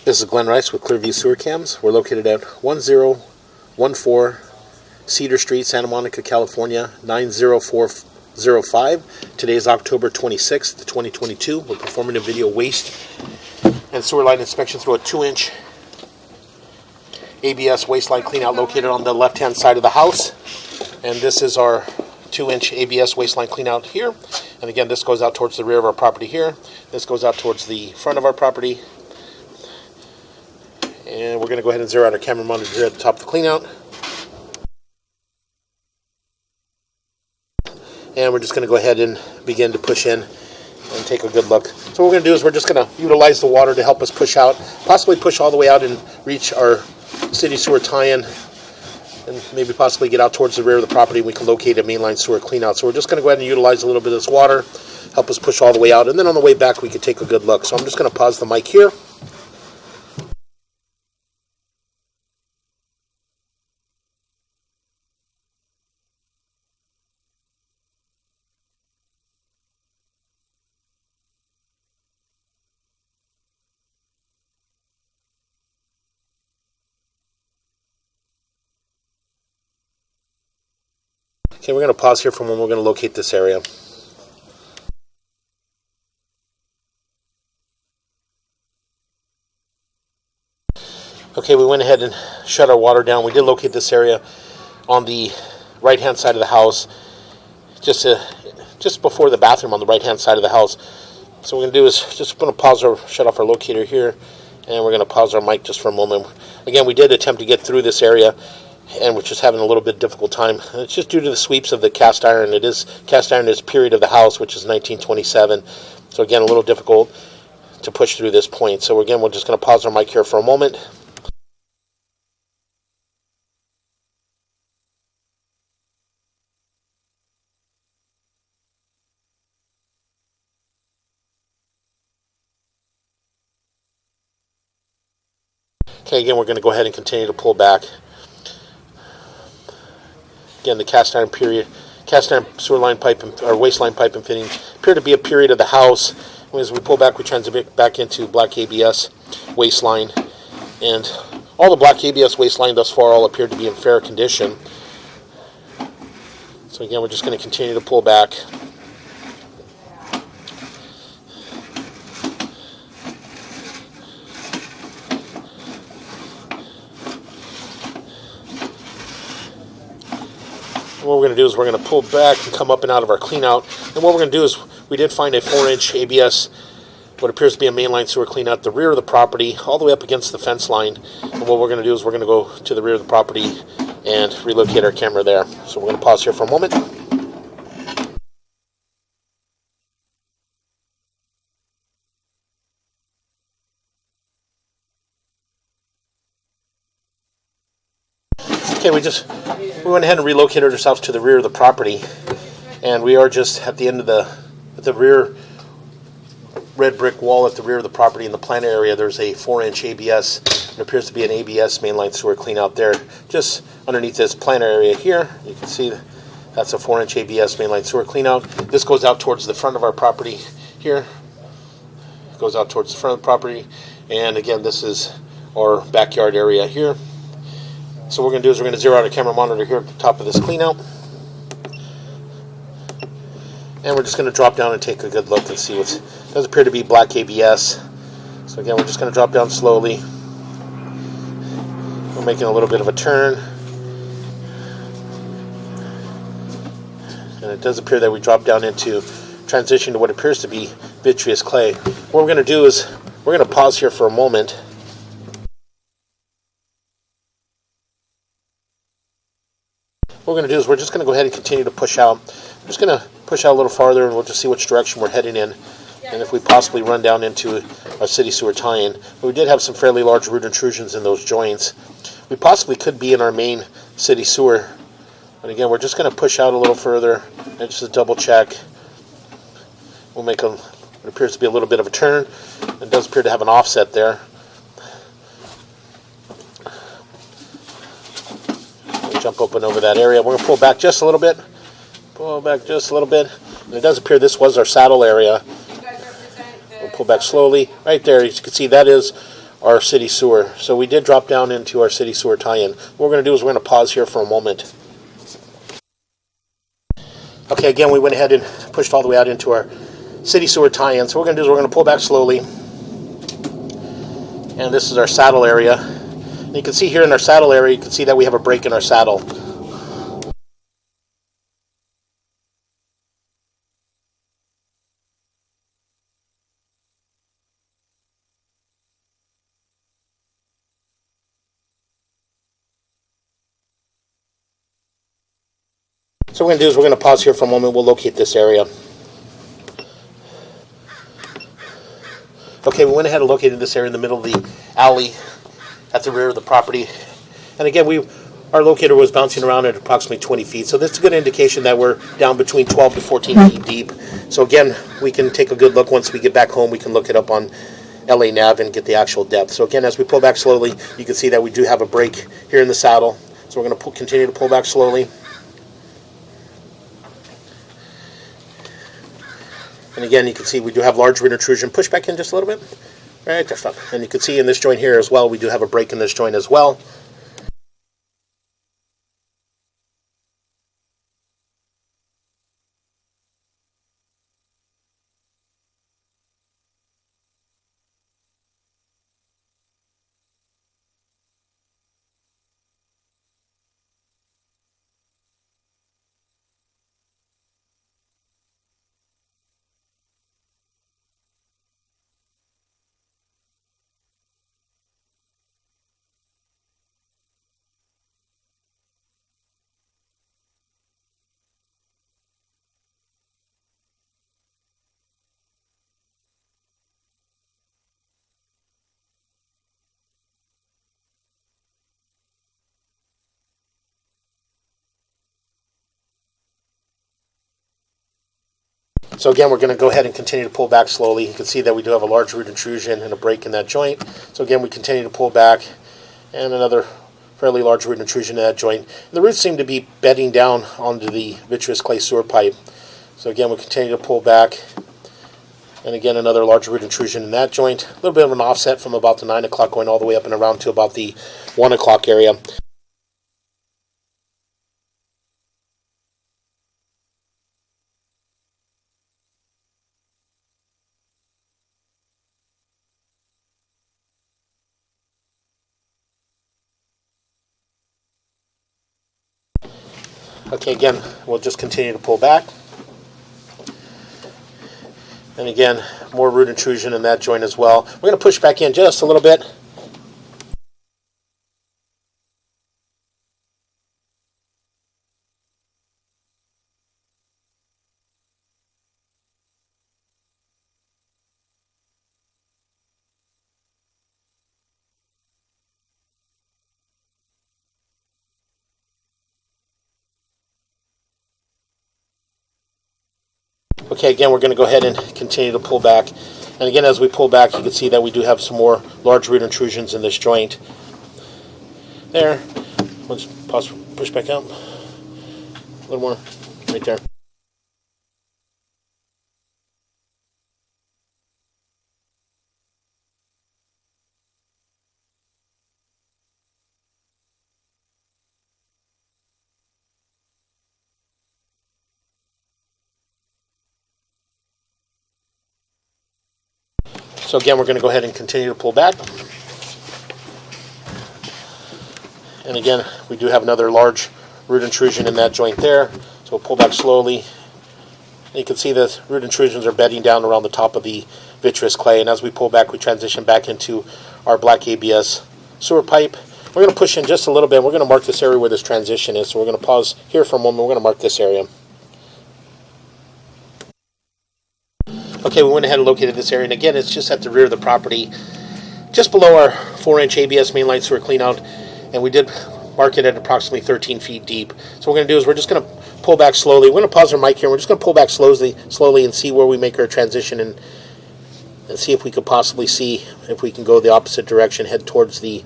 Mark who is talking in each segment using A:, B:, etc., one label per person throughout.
A: This is Glenn Rice with Clearview Sewer Cams. We're located at 1014 Cedar Street, Santa Monica, California, 90405. Today is October 26th, 2022. We're performing a video waste and sewer line inspection through a 2-inch ABS waste line cleanout located on the left-hand side of the house. And this is our 2-inch ABS waste line cleanout here. And again, this goes out towards the rear of our property here. This goes out towards the front of our property. And we're going to go ahead and zero out our camera monitor here at the top of the cleanout. And we're just going to go ahead and begin to push in and take a good look. So what we're going to do is we're just going to utilize the water to help us push out, possibly push all the way out and reach our city sewer tie-in, and maybe possibly get out towards the rear of the property. We can locate a mainline sewer cleanout. So we're just going to go ahead and utilize a little bit of this water, help us push all the way out, and then on the way back we can take a good look. So I'm just going to pause the mic here. Okay, we're going to pause here for when we're going to locate this area. Okay, we went ahead and shut our water down. We did locate this area on the right-hand side of the house, just before the bathroom on the right-hand side of the house. So what we're going to do is just going to pause or shut off our locator here, and we're going to pause our mic just for a moment. Again, we did attempt to get through this area, and we're just having a little bit difficult time. It's just due to the sweeps of the cast iron. Cast iron is period of the house, which is 1927. So again, a little difficult to push through this point. So again, we're just going to pause our mic here for a moment. Okay, again, we're going to go ahead and continue to pull back. Again, the cast iron sewer line pipe or waste line pipe and fittings appear to be a period of the house. As we pull back, we transit back into black ABS waste line, and all the black ABS waste line thus far all appear to be in fair condition. So again, we're just going to continue to pull back. What we're going to do is we're going to pull back and come up and out of our cleanout. And what we're going to do is we did find a 4-inch ABS, what appears to be a mainline sewer cleanout at the rear of the property, all the way up against the fence line. And what we're going to do is we're going to go to the rear of the property and relocate our camera there. So we're going to pause here for a moment. Okay, we went ahead and relocated ourselves to the rear of the property, and we are just at the end of the rear red brick wall at the rear of the property. In the planter area, there's a 4-inch ABS. It appears to be an ABS mainline sewer cleanout there. Just underneath this planter area here, you can see that's a 4-inch ABS mainline sewer cleanout. This goes out towards the front of our property here. It goes out towards the front of the property, and again, this is our backyard area here. So what we're going to do is we're going to zero out our camera monitor here at the top of this cleanout. And we're just going to drop down and take a good look and see what does appear to be black ABS. So again, we're just going to drop down slowly. We're making a little bit of a turn. And it does appear that we drop down into transition to what appears to be vitreous clay. What we're going to do is we're going to pause here for a moment. What we're going to do is we're just going to go ahead and continue to push out. I'm just going to push out a little farther, and we'll just see which direction we're heading in, and if we possibly run down into our city sewer tie-in. But we did have some fairly large root intrusions in those joints. We possibly could be in our main city sewer. But again, we're just going to push out a little further and just to double check. We'll make what appears to be a little bit of a turn. It does appear to have an offset there. Jump up and over that area. We're going to pull back just a little bit. Pull back just a little bit. And it does appear this was our saddle area. We'll pull back slowly. Right there, as you can see, that is our city sewer. So we did drop down into our city sewer tie-in. What we're going to do is we're going to pause here for a moment. Okay, again, we went ahead and pushed all the way out into our city sewer tie-in. So what we're going to do is we're going to pull back slowly. And this is our saddle area. And you can see here in our saddle area, you can see that we have a break in our saddle. So what we're going to do is we're going to pause here for a moment. We'll locate this area. Okay, we went ahead and located this area in the middle of the alley at the rear of the property. And again, our locator was bouncing around at approximately 20 feet. So that's a good indication that we're down between 12 to 14 feet deep. So again, we can take a good look once we get back home. We can look it up on LA Nav and get the actual depth. So again, as we pull back slowly, you can see that we do have a break here in the saddle. So we're going to continue to pull back slowly. And again, you can see we do have large root intrusion. Push back in just a little bit. Right, just up. And you can see in this joint here as well, we do have a break in this joint as well. So again, we're going to go ahead and continue to pull back slowly. You can see that we do have a large root intrusion and a break in that joint. So again, we continue to pull back, and another fairly large root intrusion in that joint. And the roots seem to be bedding down onto the vitreous clay sewer pipe. So again, we continue to pull back, and again, another large root intrusion in that joint. A little bit of an offset from about the 9 o'clock going all the way up and around to about the 1 o'clock area. Okay, again, we'll just continue to pull back. And again, more root intrusion in that joint as well. We're going to push back in just a little bit. Okay, again, we're going to go ahead and continue to pull back. And again, as we pull back, you can see that we do have some more large root intrusions in this joint. There. Let's pause, push back out. A little more. Right there. So again, we're going to go ahead and continue to pull back. And again, we do have another large root intrusion in that joint there. So we'll pull back slowly. And you can see the root intrusions are bedding down around the top of the vitreous clay. And as we pull back, we transition back into our black ABS sewer pipe. We're going to push in just a little bit. We're going to mark this area where this transition is. So we're going to pause here for a moment. We're going to mark this area. Okay, we went ahead and located this area, and again, it's just at the rear of the property, just below our 4-inch ABS mainline sewer cleanout, and we did mark it at approximately 13 feet deep. So what we're going to do is we're just going to pull back slowly. We're going to pause our mic here. We're just going to pull back slowly and see where we make our transition, and see if we could possibly see if we can go the opposite direction, head towards the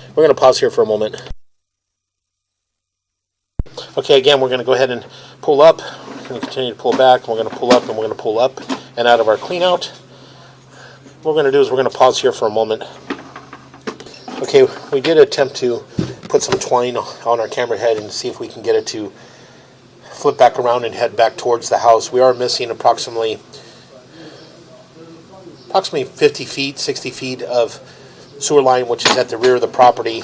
A: We're going to pause here for a moment. Okay, again, we're going to go ahead and pull up. We're going to continue to pull back. We're going to pull up, and we're going to pull up and out of our clean out. What we're going to do is we're going to pause here for a moment. Okay, we did attempt to put some twine on our camera head and see if we can get it to flip back around and head back towards the house. We are missing approximately 50 feet, 60 feet of sewer line, which is at the rear of the property.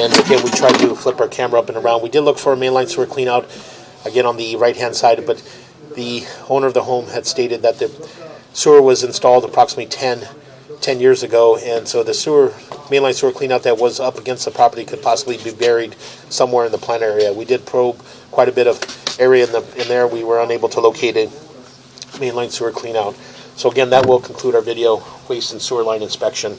A: And again, we tried to flip our camera up and around. We did look for a mainline sewer clean out, again on the right hand side, but the owner of the home had stated that the sewer was installed approximately 10 years ago, and so the mainline sewer clean out that was up against the property could possibly be buried somewhere in the plant area. We did probe quite a bit of area in there. We were unable to locate a mainline sewer clean out. So again, that will conclude our video, waste and sewer line inspection.